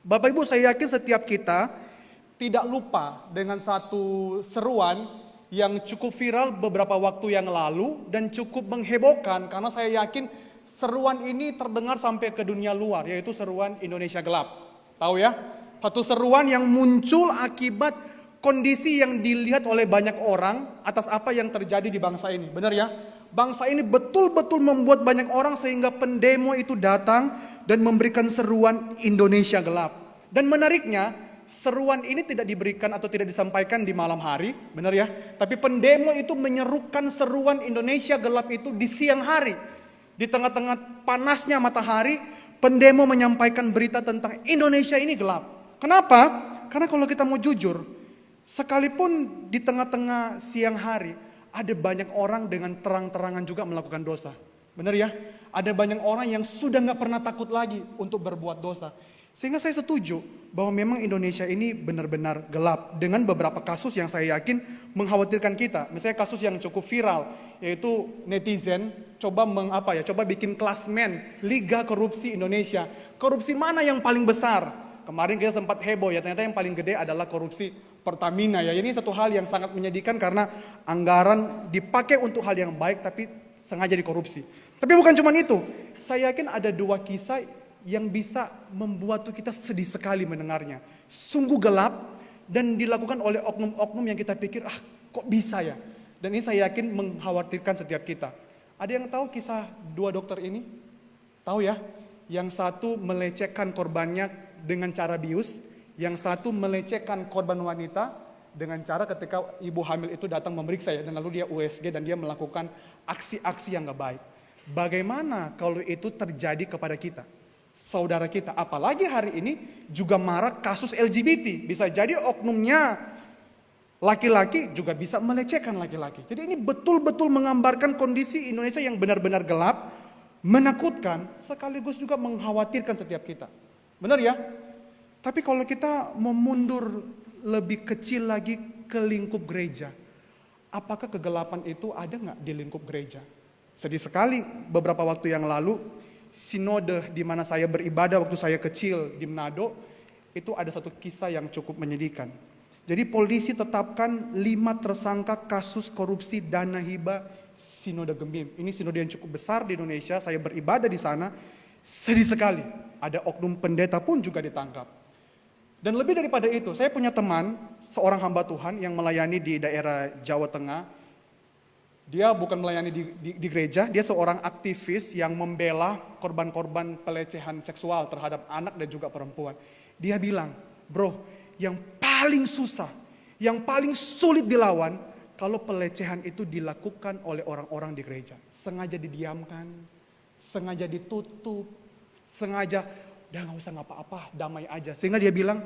Bapak Ibu, saya yakin setiap kita tidak lupa dengan satu seruan yang cukup viral beberapa waktu yang lalu dan cukup menghebohkan, karena saya yakin seruan ini terdengar sampai ke dunia luar, yaitu seruan Indonesia Gelap. Tahu ya? Satu seruan yang muncul akibat kondisi yang dilihat oleh banyak orang atas apa yang terjadi di bangsa ini. Benar ya? Bangsa ini betul-betul membuat banyak orang sehingga pendemo itu datang dan memberikan seruan Indonesia Gelap. Dan menariknya, seruan ini tidak diberikan atau tidak disampaikan di malam hari, benar ya? Tapi pendemo itu menyerukan seruan Indonesia Gelap itu di siang hari. Di tengah-tengah panasnya matahari, pendemo menyampaikan berita tentang Indonesia ini gelap. Kenapa? Karena kalau kita mau jujur, sekalipun di tengah-tengah siang hari, ada banyak orang dengan terang-terangan juga melakukan dosa. Benar ya? Ada banyak orang yang sudah gak pernah takut lagi untuk berbuat dosa. Sehingga saya setuju bahwa memang Indonesia ini benar-benar gelap. Dengan beberapa kasus yang saya yakin mengkhawatirkan kita. Misalnya kasus yang cukup viral, yaitu netizen coba bikin klasmen Liga Korupsi Indonesia. Korupsi mana yang paling besar? Kemarin kita sempat heboh ya, ternyata yang paling gede adalah korupsi Pertamina ya. Ini satu hal yang sangat menyedihkan karena anggaran dipakai untuk hal yang baik tapi sengaja dikorupsi. Tapi bukan cuma itu. Saya yakin ada dua kisah yang bisa membuat kita sedih sekali mendengarnya. Sungguh gelap dan dilakukan oleh oknum-oknum yang kita pikir, kok bisa ya? Dan ini saya yakin mengkhawatirkan setiap kita. Ada yang tahu kisah dua dokter ini? Tahu ya? Yang satu melecehkan korbannya dengan cara bius, yang satu melecehkan korban wanita dengan cara ketika ibu hamil itu datang memeriksa ya, dan lalu dia USG dan dia melakukan aksi-aksi yang gak baik. Bagaimana kalau itu terjadi kepada kita, saudara kita? Apalagi hari ini juga marak kasus LGBT. Bisa jadi oknumnya laki-laki juga bisa melecehkan laki-laki. Jadi ini betul-betul menggambarkan kondisi Indonesia yang benar-benar gelap, menakutkan, sekaligus juga mengkhawatirkan setiap kita. Benar ya? Tapi kalau kita memundur lebih kecil lagi ke lingkup gereja, apakah kegelapan itu ada nggak di lingkup gereja? Sedih sekali beberapa waktu yang lalu, sinode di mana saya beribadah waktu saya kecil di Manado, itu ada satu kisah yang cukup menyedihkan. Jadi polisi tetapkan 5 tersangka kasus korupsi dana hibah Sinode Gemim. Ini sinode yang cukup besar di Indonesia, saya beribadah di sana, sedih sekali. Ada oknum pendeta pun juga ditangkap. Dan lebih daripada itu, saya punya teman, seorang hamba Tuhan yang melayani di daerah Jawa Tengah. Dia bukan melayani di gereja, dia seorang aktivis yang membela korban-korban pelecehan seksual terhadap anak dan juga perempuan. Dia bilang, bro, yang paling susah, yang paling sulit dilawan, kalau pelecehan itu dilakukan oleh orang-orang di gereja. Sengaja didiamkan, sengaja ditutup, sengaja, udah gak usah ngapa-apa, damai aja. Sehingga dia bilang,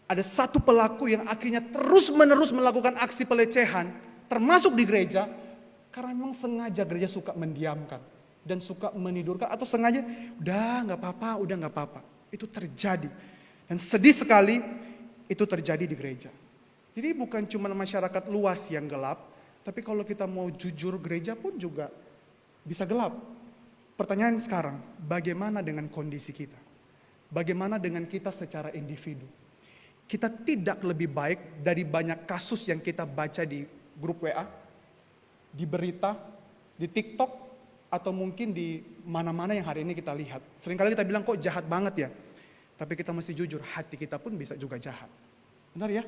ada satu pelaku yang akhirnya terus-menerus melakukan aksi pelecehan, termasuk di gereja, karena memang sengaja gereja suka mendiamkan dan suka menidurkan, atau sengaja udah nggak apa-apa. Itu terjadi dan sedih sekali itu terjadi di gereja. Jadi bukan cuma masyarakat luas yang gelap, tapi kalau kita mau jujur, gereja pun juga bisa gelap. Pertanyaan sekarang, bagaimana dengan kondisi kita? Bagaimana dengan kita secara individu? Kita tidak lebih baik dari banyak kasus yang kita baca di grup WA, di berita, di TikTok, atau mungkin di mana-mana yang hari ini kita lihat. Seringkali kita bilang kok jahat banget ya. Tapi kita mesti jujur, hati kita pun bisa juga jahat. Benar ya?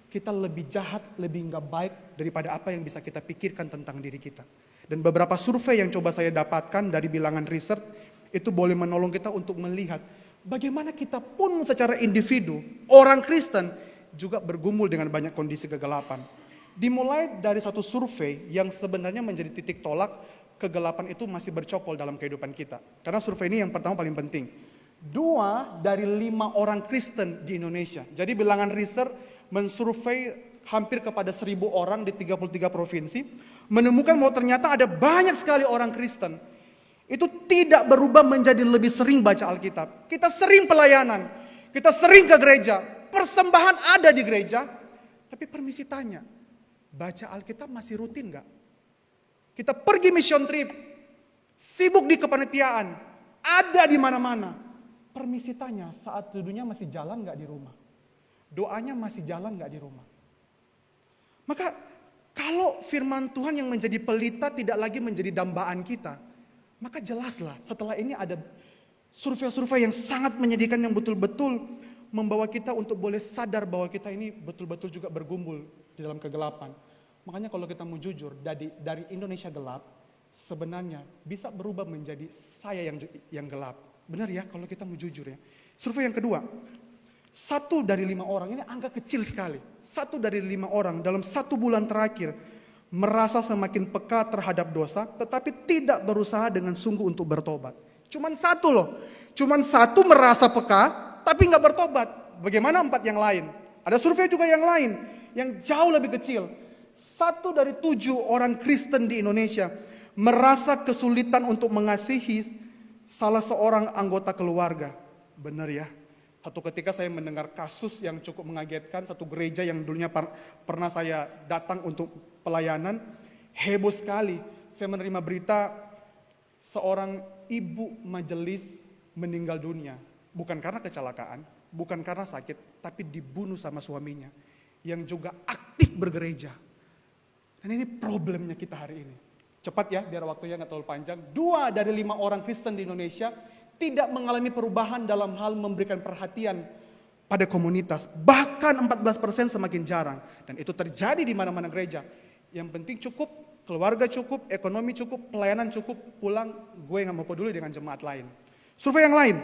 Kita lebih jahat, lebih nggak baik daripada apa yang bisa kita pikirkan tentang diri kita. Dan beberapa survei yang coba saya dapatkan dari bilangan research, itu boleh menolong kita untuk melihat bagaimana kita pun secara individu, orang Kristen, juga bergumul dengan banyak kondisi kegelapan. Dimulai dari satu survei yang sebenarnya menjadi titik tolak kegelapan itu masih bercokol dalam kehidupan kita. Karena survei ini yang pertama paling penting. 2 dari 5 orang Kristen di Indonesia. Jadi bilangan research mensurvei hampir kepada 1.000 orang di 33 provinsi. Menemukan bahwa ternyata ada banyak sekali orang Kristen. Itu tidak berubah menjadi lebih sering baca Alkitab. Kita sering pelayanan. Kita sering ke gereja. Persembahan ada di gereja. Tapi permisi tanya, baca Alkitab masih rutin gak? Kita pergi mission trip, sibuk di kepanitiaan, ada di mana-mana. Permisi tanya, saat teduhnya masih jalan nggak di rumah? Doanya masih jalan nggak di rumah? Maka kalau firman Tuhan yang menjadi pelita tidak lagi menjadi dambaan kita, maka jelaslah setelah ini ada survei-survei yang sangat menyedihkan yang betul-betul membawa kita untuk boleh sadar bahwa kita ini betul-betul juga bergumul di dalam kegelapan. Makanya kalau kita mau jujur, dari Indonesia gelap, sebenarnya bisa berubah menjadi saya yang gelap. Benar ya kalau kita mau jujur ya. Survei yang kedua, 1 dari 5 orang, ini angka kecil sekali. 1 dari 5 orang dalam 1 bulan terakhir merasa semakin peka terhadap dosa, tetapi tidak berusaha dengan sungguh untuk bertobat. Cuman 1 loh, cuman 1 merasa peka, tapi nggak bertobat. Bagaimana 4 yang lain? Ada survei juga yang lain, yang jauh lebih kecil. 1 dari 7 orang Kristen di Indonesia merasa kesulitan untuk mengasihi salah seorang anggota keluarga. Benar ya. Satu ketika saya mendengar kasus yang cukup mengagetkan. Satu gereja yang dulunya pernah saya datang untuk pelayanan. Heboh sekali. Saya menerima berita seorang ibu majelis meninggal dunia. Bukan karena kecelakaan, bukan karena sakit, tapi dibunuh sama suaminya. Yang juga aktif bergereja. Dan ini problemnya kita hari ini. Cepat ya, biar waktunya nggak terlalu panjang. 2 dari 5 orang Kristen di Indonesia tidak mengalami perubahan dalam hal memberikan perhatian pada komunitas. Bahkan 14% semakin jarang. Dan itu terjadi di mana-mana gereja. Yang penting cukup, keluarga cukup, ekonomi cukup, pelayanan cukup, pulang, gue nggak mau peduli dengan jemaat lain. Survei yang lain,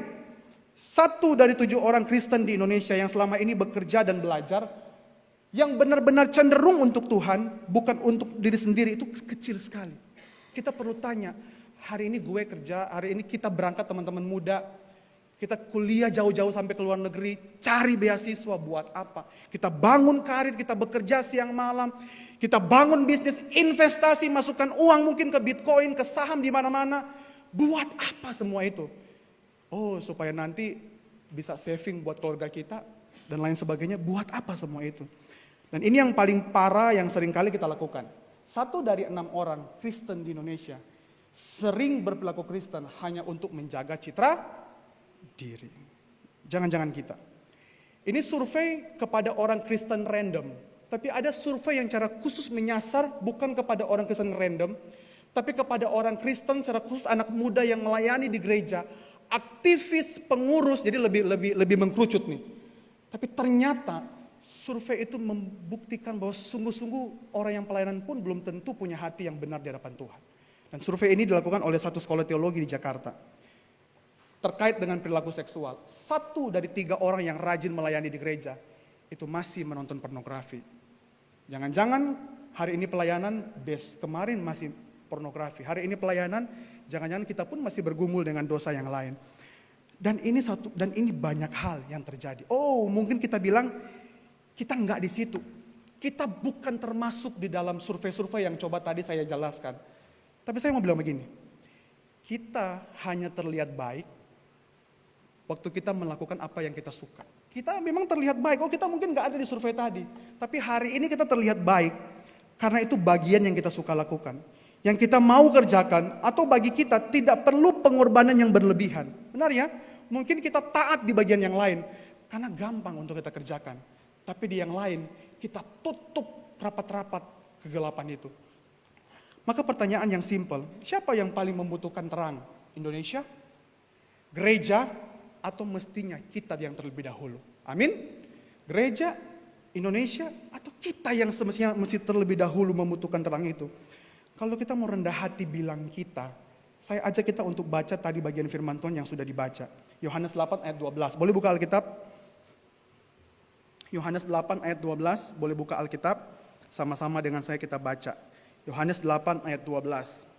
1 dari 7 orang Kristen di Indonesia yang selama ini bekerja dan belajar, yang benar-benar cenderung untuk Tuhan, bukan untuk diri sendiri, itu kecil sekali. Kita perlu tanya, hari ini gue kerja, hari ini kita berangkat teman-teman muda, kita kuliah jauh-jauh sampai ke luar negeri, cari beasiswa buat apa? Kita bangun karir, kita bekerja siang malam, kita bangun bisnis, investasi, masukkan uang mungkin ke Bitcoin, ke saham di mana-mana. Buat apa semua itu? Oh, supaya nanti bisa saving buat keluarga kita dan lain sebagainya. Buat apa semua itu? Dan ini yang paling parah yang seringkali kita lakukan. 1 dari 6 orang Kristen di Indonesia sering berperilaku Kristen hanya untuk menjaga citra diri. Jangan-jangan kita. Ini survei kepada orang Kristen random. Tapi ada survei yang cara khusus menyasar bukan kepada orang Kristen random, tapi kepada orang Kristen secara khusus anak muda yang melayani di gereja, aktivis, pengurus, jadi lebih mengkerucut nih. Tapi ternyata survei itu membuktikan bahwa sungguh-sungguh orang yang pelayanan pun belum tentu punya hati yang benar di hadapan Tuhan. Dan survei ini dilakukan oleh satu sekolah teologi di Jakarta. Terkait dengan perilaku seksual. 1 dari 3 orang yang rajin melayani di gereja itu masih menonton pornografi. Jangan-jangan hari ini pelayanan, kemarin masih pornografi. Hari ini pelayanan, jangan-jangan kita pun masih bergumul dengan dosa yang lain. Dan ini banyak hal yang terjadi. Oh, mungkin kita bilang kita enggak di situ. Kita bukan termasuk di dalam survei-survei yang coba tadi saya jelaskan. Tapi saya mau bilang begini. Kita hanya terlihat baik waktu kita melakukan apa yang kita suka. Kita memang terlihat baik. Oh, kita mungkin enggak ada di survei tadi. Tapi hari ini kita terlihat baik karena itu bagian yang kita suka lakukan. Yang kita mau kerjakan atau bagi kita tidak perlu pengorbanan yang berlebihan. Benar ya? Mungkin kita taat di bagian yang lain karena gampang untuk kita kerjakan. Tapi di yang lain, kita tutup rapat-rapat kegelapan itu. Maka pertanyaan yang simpel, siapa yang paling membutuhkan terang? Indonesia? Gereja? Atau mestinya kita yang terlebih dahulu? Amin? Gereja? Indonesia? Atau kita yang semestinya mesti terlebih dahulu membutuhkan terang itu? Kalau kita mau rendah hati bilang kita, saya ajak kita untuk baca tadi bagian firman Tuhan yang sudah dibaca. Yohanes 8 ayat 12. Boleh buka Alkitab? Yohanes 8 ayat 12, boleh buka Alkitab, sama-sama dengan saya kita baca. Yohanes 8 ayat 12.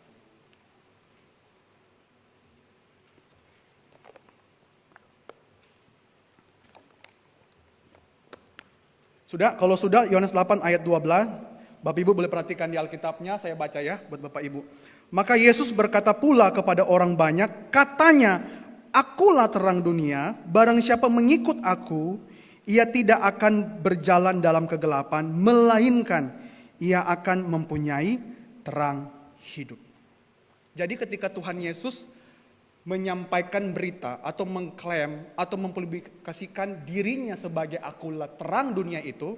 Sudah? Kalau sudah, Yohanes 8 ayat 12, Bapak Ibu boleh perhatikan di Alkitabnya, saya baca ya buat Bapak Ibu. Maka Yesus berkata pula kepada orang banyak, katanya, akulah terang dunia, barang siapa mengikut aku, ia tidak akan berjalan dalam kegelapan, melainkan ia akan mempunyai terang hidup. Jadi ketika Tuhan Yesus menyampaikan berita atau mengklaim atau mempublikasikan dirinya sebagai akulah terang dunia itu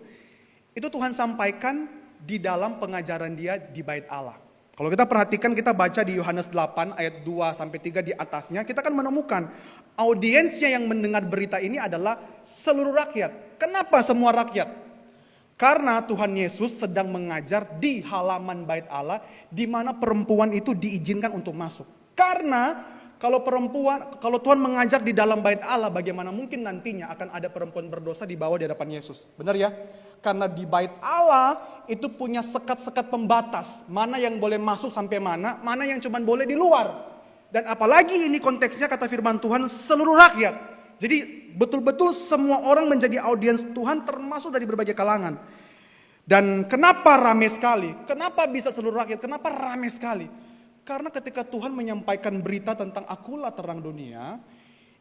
Tuhan sampaikan di dalam pengajaran dia di bait Allah. Kalau kita perhatikan, kita baca di Yohanes 8 ayat 2-3 di atasnya, kita akan menemukan audiensnya yang mendengar berita ini adalah seluruh rakyat. Kenapa semua rakyat? Karena Tuhan Yesus sedang mengajar di halaman bait Allah, di mana perempuan itu diizinkan untuk masuk. Karena kalau Tuhan mengajar di dalam bait Allah, bagaimana mungkin nantinya akan ada perempuan berdosa di bawah di hadapan Yesus? Benar ya? Karena di bait Allah itu punya sekat-sekat pembatas. Mana yang boleh masuk sampai mana yang cuma boleh di luar. Dan apalagi ini konteksnya kata firman Tuhan seluruh rakyat. Jadi betul-betul semua orang menjadi audiens Tuhan termasuk dari berbagai kalangan. Dan kenapa ramai sekali? Kenapa bisa seluruh rakyat? Kenapa ramai sekali? Karena ketika Tuhan menyampaikan berita tentang akulah terang dunia,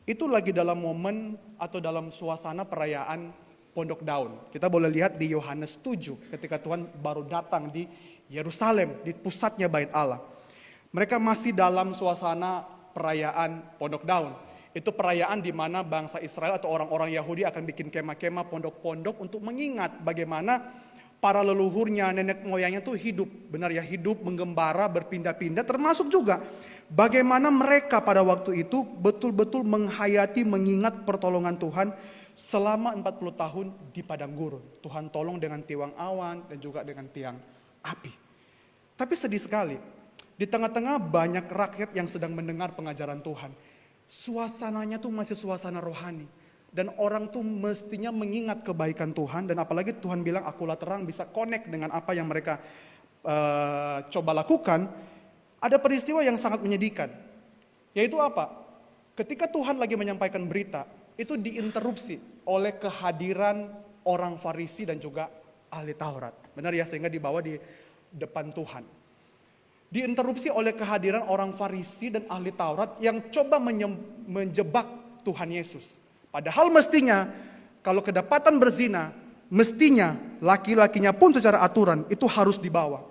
itu lagi dalam momen atau dalam suasana perayaan Pondok Daun. Kita boleh lihat di Yohanes 7 ketika Tuhan baru datang di Yerusalem, di pusatnya bait Allah. Mereka masih dalam suasana perayaan Pondok Daun. Itu perayaan di mana bangsa Israel atau orang-orang Yahudi akan bikin kemah-kemah, pondok-pondok untuk mengingat bagaimana para leluhurnya, nenek moyangnya tuh hidup. Benar ya, hidup, menggembara, berpindah-pindah. Termasuk juga bagaimana mereka pada waktu itu betul-betul menghayati, mengingat pertolongan Tuhan selama 40 tahun di padang gurun. Tuhan tolong dengan tiang awan dan juga dengan tiang api. Tapi sedih sekali, di tengah-tengah banyak rakyat yang sedang mendengar pengajaran Tuhan. Suasananya tuh masih suasana rohani. Dan orang tuh mestinya mengingat kebaikan Tuhan. Dan apalagi Tuhan bilang akulah terang, bisa connect dengan apa yang mereka coba lakukan. Ada peristiwa yang sangat menyedihkan. Yaitu apa? Ketika Tuhan lagi menyampaikan berita, itu diinterupsi oleh kehadiran orang Farisi dan juga ahli Taurat. Benar ya, sehingga dibawa di depan Tuhan. Diinterupsi oleh kehadiran orang Farisi dan ahli Taurat yang coba menjebak Tuhan Yesus. Padahal mestinya kalau kedapatan berzina, mestinya laki-lakinya pun secara aturan itu harus dibawa.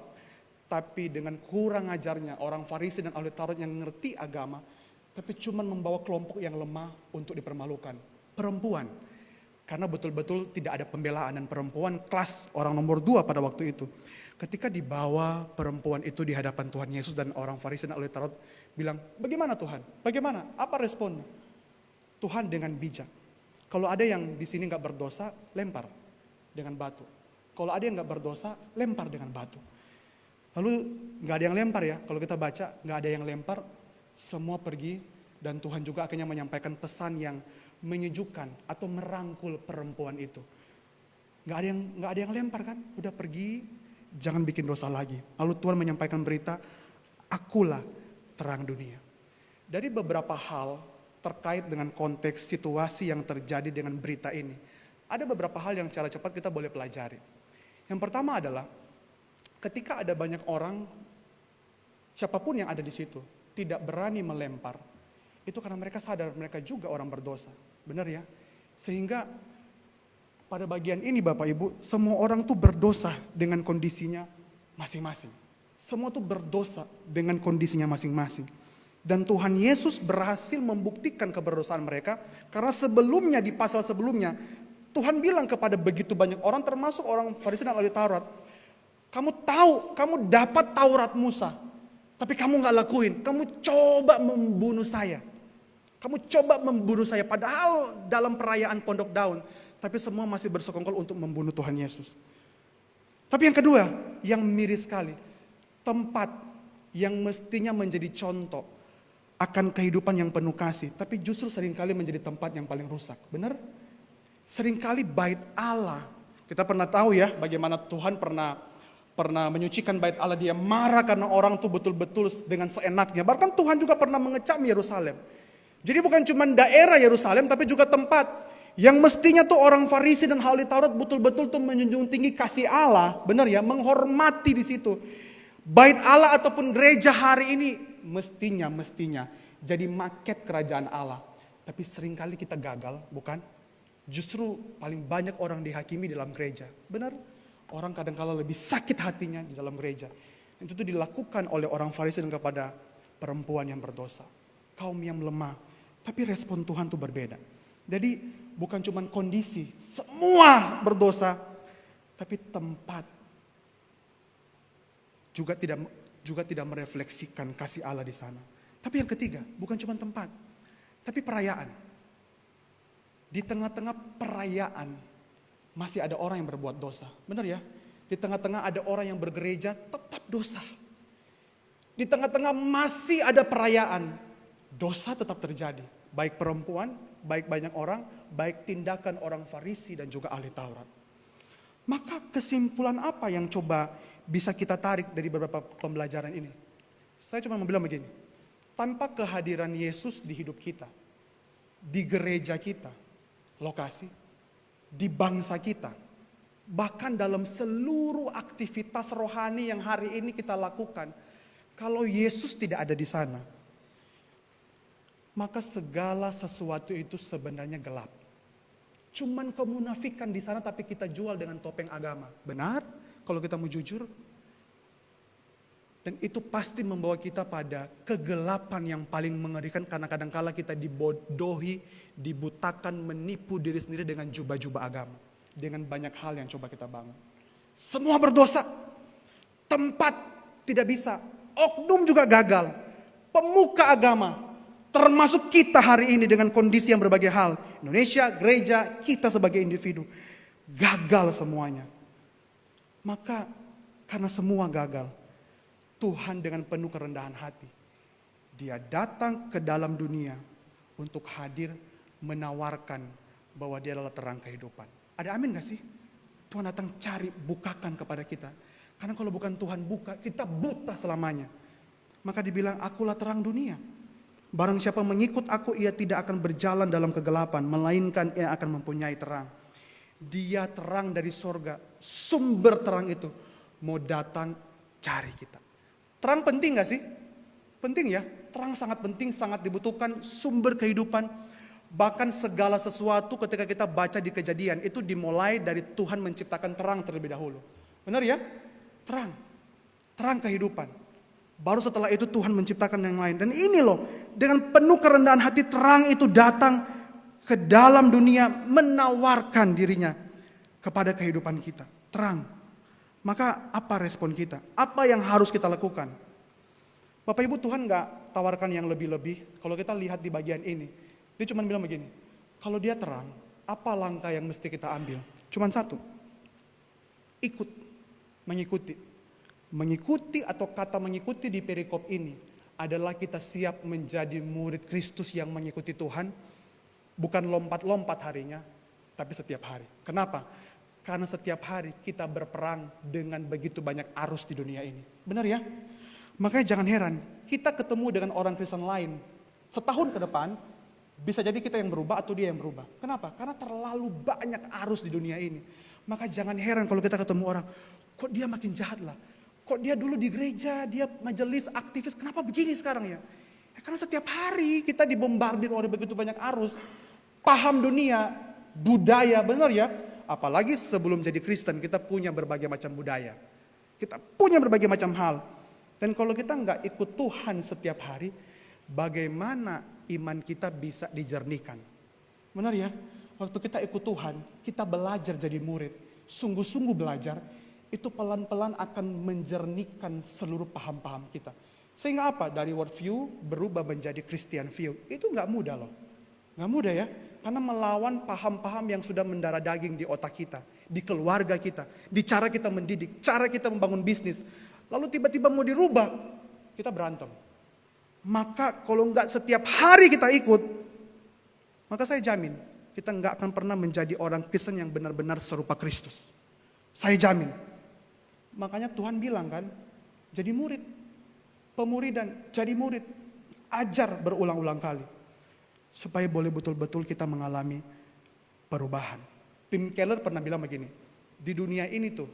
Tapi dengan kurang ajarnya orang Farisi dan ahli Taurat yang ngerti agama, tapi cuma membawa kelompok yang lemah untuk dipermalukan. Perempuan. Karena betul-betul tidak ada pembelaan dan perempuan kelas orang nomor 2 pada waktu itu. Ketika dibawa perempuan itu di hadapan Tuhan Yesus dan orang Farisi dan ahli Taurat bilang, bagaimana Tuhan? Bagaimana? Apa responnya? Tuhan dengan bijak. Kalau ada yang di sini nggak berdosa, lempar dengan batu. Kalau ada yang nggak berdosa, lempar dengan batu. Lalu nggak ada yang lempar ya. Kalau kita baca nggak ada yang lempar, semua pergi dan Tuhan juga akhirnya menyampaikan pesan yang menyejukkan atau merangkul perempuan itu. Nggak ada yang lempar kan? Udah pergi, jangan bikin dosa lagi. Lalu Tuhan menyampaikan berita, akulah terang dunia. Dari beberapa hal terkait dengan konteks situasi yang terjadi dengan berita ini, ada beberapa hal yang secara cepat kita boleh pelajari. Yang pertama adalah ketika ada banyak orang, siapapun yang ada di situ, tidak berani melempar, itu karena mereka sadar mereka juga orang berdosa. Benar ya? Sehingga pada bagian ini Bapak Ibu, semua orang tuh berdosa dengan kondisinya masing-masing. Semua tuh berdosa dengan kondisinya masing-masing. Dan Tuhan Yesus berhasil membuktikan keberdosaan mereka. Karena sebelumnya, di pasal sebelumnya, Tuhan bilang kepada begitu banyak orang, termasuk orang Farisi dan ahli Taurat, kamu tahu, kamu dapat Taurat Musa, tapi kamu gak lakuin. Kamu coba membunuh saya. Kamu coba membunuh saya. Padahal dalam perayaan Pondok Daun, tapi semua masih bersekongkol untuk membunuh Tuhan Yesus. Tapi yang kedua, yang miris sekali, tempat yang mestinya menjadi contoh akan kehidupan yang penuh kasih, tapi justru seringkali menjadi tempat yang paling rusak. Benar? Seringkali bait Allah, kita pernah tahu ya bagaimana Tuhan pernah menyucikan bait Allah, dia marah karena orang tuh betul-betul dengan seenaknya. Bahkan Tuhan juga pernah mengecam Yerusalem. Jadi bukan cuma daerah Yerusalem, tapi juga tempat yang mestinya tuh orang Farisi dan ahli Taurat betul-betul tuh menjunjung tinggi kasih Allah, benar ya, menghormati di situ. Bait Allah ataupun gereja hari ini mestinya jadi maket kerajaan Allah. Tapi seringkali kita gagal, bukan? Justru paling banyak orang dihakimi dalam gereja. Benar? Orang kadang-kala lebih sakit hatinya di dalam gereja. Itu dilakukan oleh orang Farisi dan kepada perempuan yang berdosa. kaum yang lemah. Tapi respon Tuhan tuh berbeda. Jadi bukan cuma kondisi, semua berdosa, tapi tempat juga tidak merefleksikan kasih Allah di sana. Tapi yang ketiga, bukan cuma tempat, tapi perayaan. Di tengah-tengah perayaan masih ada orang yang berbuat dosa. Benar ya? Di tengah-tengah ada orang yang bergereja tetap dosa. Di tengah-tengah masih ada perayaan, dosa tetap terjadi. Baik perempuan, baik banyak orang, baik tindakan orang Farisi dan juga ahli Taurat. Maka kesimpulan apa yang coba bisa kita tarik dari beberapa pembelajaran ini? Saya cuma mau bilang begini, tanpa kehadiran Yesus di hidup kita, di gereja kita, lokasi, di bangsa kita, bahkan dalam seluruh aktivitas rohani yang hari ini kita lakukan, kalau Yesus tidak ada di sana, maka segala sesuatu itu sebenarnya gelap. Cuman kemunafikan di sana tapi kita jual dengan topeng agama. Benar? Kalau kita mau jujur. Dan itu pasti membawa kita pada kegelapan yang paling mengerikan karena kadang-kala kita dibodohi, dibutakan, menipu diri sendiri dengan jubah-jubah agama. Dengan banyak hal yang coba kita bangun. Semua berdosa. Tempat tidak bisa. Oknum juga gagal. Pemuka agama. Termasuk kita hari ini dengan kondisi yang berbagai hal. Indonesia, gereja, kita sebagai individu. Gagal semuanya. Maka karena semua gagal, Tuhan dengan penuh kerendahan hati, Dia datang ke dalam dunia untuk hadir menawarkan bahwa Dia adalah terang kehidupan. Ada amin gak sih? Tuhan datang cari, bukakan kepada kita. Karena kalau bukan Tuhan buka, kita buta selamanya. Maka dibilang, akulah terang dunia. Barang siapa mengikut aku, ia tidak akan berjalan dalam kegelapan, melainkan ia akan mempunyai terang. Dia terang dari sorga, sumber terang itu mau datang cari kita. Terang penting gak sih? Penting ya, terang sangat penting, sangat dibutuhkan, sumber kehidupan. Bahkan segala sesuatu ketika kita baca di Kejadian, itu dimulai dari Tuhan menciptakan terang terlebih dahulu. Benar ya? Terang kehidupan. Baru setelah itu Tuhan menciptakan yang lain. Dan ini loh, dengan penuh kerendahan hati terang itu datang ke dalam dunia menawarkan dirinya kepada kehidupan kita. Terang. Maka apa respon kita? Apa yang harus kita lakukan? Bapak Ibu, Tuhan gak tawarkan yang lebih-lebih. Kalau kita lihat di bagian ini, Dia cuma bilang begini, kalau Dia terang, apa langkah yang mesti kita ambil? Cuma satu, ikut, mengikuti. Mengikuti atau kata mengikuti di perikop ini adalah kita siap menjadi murid Kristus yang mengikuti Tuhan. Bukan lompat-lompat harinya, tapi setiap hari. Kenapa? Karena setiap hari kita berperang dengan begitu banyak arus di dunia ini. Benar ya? Makanya jangan heran, kita ketemu dengan orang Kristen lain. Setahun ke depan, bisa jadi kita yang berubah atau dia yang berubah. Kenapa? Karena terlalu banyak arus di dunia ini. Maka jangan heran kalau kita ketemu orang, kok dia makin jahat lah. Kok dia dulu di gereja, dia majelis, aktivis, kenapa begini sekarang ya? Karena setiap hari kita dibombardir oleh begitu banyak arus. Paham dunia, budaya, benar ya? Apalagi sebelum jadi Kristen, kita punya berbagai macam budaya. Kita punya berbagai macam hal. Dan kalau kita nggak ikut Tuhan setiap hari, bagaimana iman kita bisa dijernihkan? Benar ya? Waktu kita ikut Tuhan, kita belajar jadi murid. Sungguh-sungguh belajar. Itu pelan-pelan akan menjernihkan seluruh paham-paham kita. Sehingga apa? Dari world view berubah menjadi Christian view. Itu gak mudah loh. Gak mudah ya. Karena melawan paham-paham yang sudah mendarah daging di otak kita. Di keluarga kita. Di cara kita mendidik. Cara kita membangun bisnis. Lalu tiba-tiba mau dirubah. Kita berantem. Maka kalau gak setiap hari kita ikut. Maka saya jamin. Kita gak akan pernah menjadi orang Kristen yang benar-benar serupa Kristus. Saya jamin. Makanya Tuhan bilang kan, jadi murid, pemuridan, jadi murid, ajar berulang-ulang kali. Supaya boleh betul-betul kita mengalami perubahan. Tim Keller pernah bilang begini, di dunia ini tuh,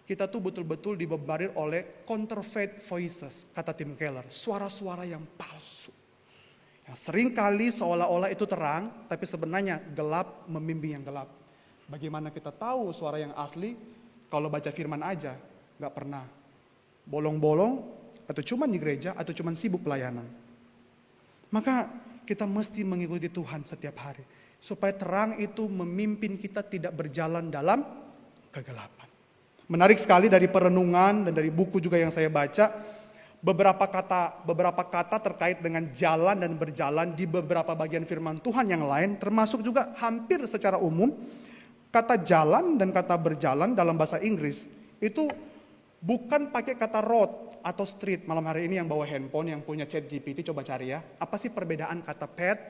kita tuh betul-betul dibombardir oleh counterfeit voices, kata Tim Keller, suara-suara yang palsu. Yang sering kali seolah-olah itu terang, tapi sebenarnya gelap membimbing yang gelap. Bagaimana kita tahu suara yang asli? Kalau baca firman aja, gak pernah bolong-bolong, atau cuman di gereja, atau cuman sibuk pelayanan. Maka kita mesti mengikuti Tuhan setiap hari. Supaya terang itu memimpin kita tidak berjalan dalam kegelapan. Menarik sekali dari perenungan dan dari buku juga yang saya baca. Beberapa kata terkait dengan jalan dan berjalan di beberapa bagian firman Tuhan yang lain. Termasuk juga hampir secara umum. Kata jalan dan kata berjalan dalam bahasa Inggris itu bukan pakai kata road atau street. Malam hari ini yang bawa handphone, yang punya ChatGPT, coba cari ya. Apa sih perbedaan kata path,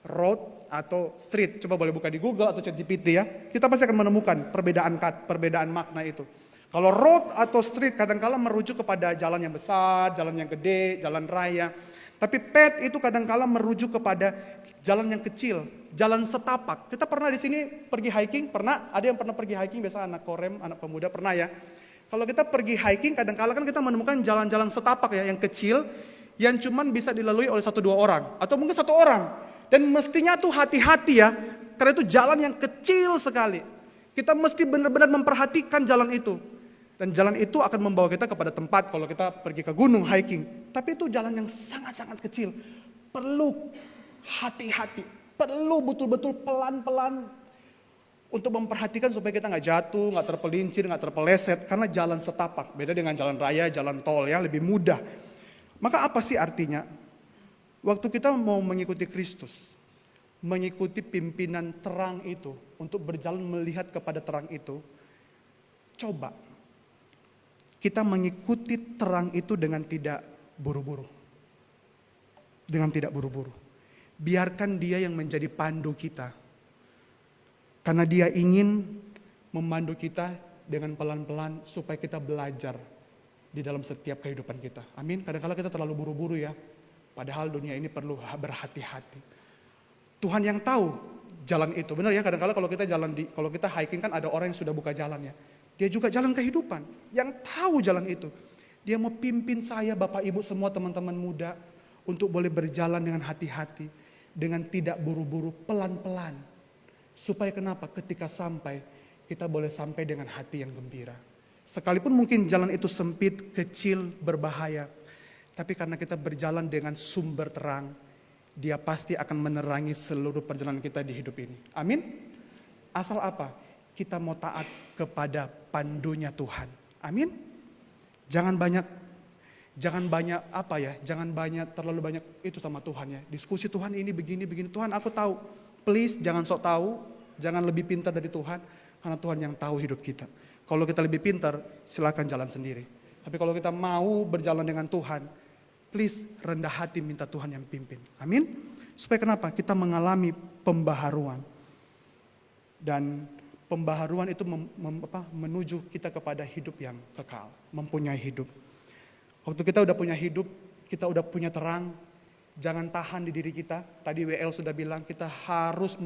road, atau street? Coba boleh buka di Google atau ChatGPT ya. Kita pasti akan menemukan perbedaan makna itu. Kalau road atau street kadangkala merujuk kepada jalan yang besar, jalan yang gede, jalan raya. Tapi path itu kadangkala merujuk kepada jalan yang kecil, jalan setapak. Kita pernah di sini pergi hiking? Pernah? Ada yang pernah pergi hiking? Biasa anak korem, anak pemuda pernah ya. Kalau kita pergi hiking, kadang-kala kan kita menemukan jalan-jalan setapak ya, yang kecil, yang cuman bisa dilalui oleh 1-2 orang, atau mungkin 1 orang. Dan mestinya tuh hati-hati ya, karena itu jalan yang kecil sekali. Kita mesti benar-benar memperhatikan jalan itu. Dan jalan itu akan membawa kita kepada tempat kalau kita pergi ke gunung hiking. Tapi itu jalan yang sangat-sangat kecil. Perlu hati-hati, perlu betul-betul pelan-pelan untuk memperhatikan supaya kita nggak jatuh, nggak terpelincir, nggak terpeleset. Karena jalan setapak, beda dengan jalan raya, jalan tol ya, lebih mudah. Maka apa sih artinya? Waktu kita mau mengikuti Kristus, mengikuti pimpinan terang itu, untuk berjalan melihat kepada terang itu, coba kita mengikuti terang itu dengan tidak buru-buru. Dengan tidak buru-buru. Biarkan dia yang menjadi pandu kita. Karena dia ingin memandu kita dengan pelan-pelan supaya kita belajar di dalam setiap kehidupan kita. Amin. Kadang-kadang kita terlalu buru-buru ya. Padahal dunia ini perlu berhati-hati. Tuhan yang tahu jalan itu. Benar ya, kadang-kadang kalau kita hiking kan ada orang yang sudah buka jalan ya. Dia juga jalan kehidupan, yang tahu jalan itu. Dia mau pimpin saya, Bapak Ibu semua teman-teman muda, untuk boleh berjalan dengan hati-hati, dengan tidak buru-buru, pelan-pelan. Supaya kenapa? Ketika sampai, kita boleh sampai dengan hati yang gembira. Sekalipun mungkin jalan itu sempit, kecil, berbahaya. Tapi karena kita berjalan dengan sumber terang, dia pasti akan menerangi seluruh perjalanan kita di hidup ini. Amin? Asal apa? Kita mau taat kepada pandunya Tuhan. Amin? Jangan banyak terlalu banyak itu sama Tuhan ya. Diskusi Tuhan ini begini. Tuhan aku tahu. Please jangan sok tahu. Jangan lebih pintar dari Tuhan. Karena Tuhan yang tahu hidup kita. Kalau kita lebih pintar, silakan jalan sendiri. Tapi kalau kita mau berjalan dengan Tuhan, please rendah hati minta Tuhan yang pimpin. Amin? Supaya kenapa? Kita mengalami pembaharuan. Dan pembaharuan itu menuju kita kepada hidup yang kekal. Mempunyai hidup. Waktu kita udah punya hidup, kita udah punya terang, jangan tahan di diri kita. Tadi WL sudah bilang kita harus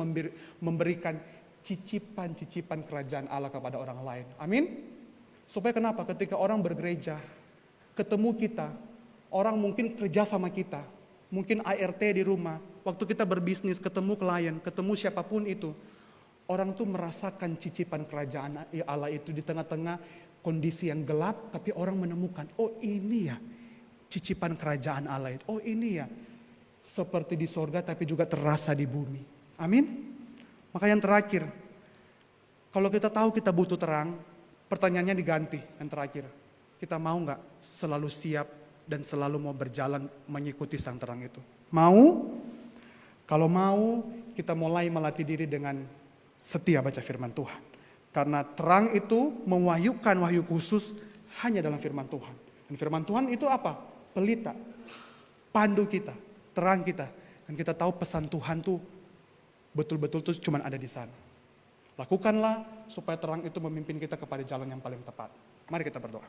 memberikan cicipan-cicipan kerajaan Allah kepada orang lain. Amin? Supaya kenapa? Ketika orang bergereja, ketemu kita, orang mungkin kerja sama kita, mungkin ART di rumah, waktu kita berbisnis, ketemu klien, ketemu siapapun itu, orang tuh merasakan cicipan kerajaan Allah itu di tengah-tengah kondisi yang gelap, tapi orang menemukan, oh ini ya cicipan kerajaan Allah itu. Oh ini ya seperti di sorga tapi juga terasa di bumi. Amin. Maka yang terakhir, kalau kita tahu kita butuh terang, pertanyaannya diganti yang terakhir. Kita mau gak selalu siap dan selalu mau berjalan mengikuti sang terang itu? Mau? Kalau mau, kita mulai melatih diri dengan setia baca firman Tuhan. Karena terang itu mewahyukan wahyu khusus hanya dalam firman Tuhan. Dan firman Tuhan itu apa? Pelita, pandu kita, terang kita. Dan kita tahu pesan Tuhan tuh betul-betul tuh cuma ada di sana. Lakukanlah supaya terang itu memimpin kita kepada jalan yang paling tepat. Mari kita berdoa.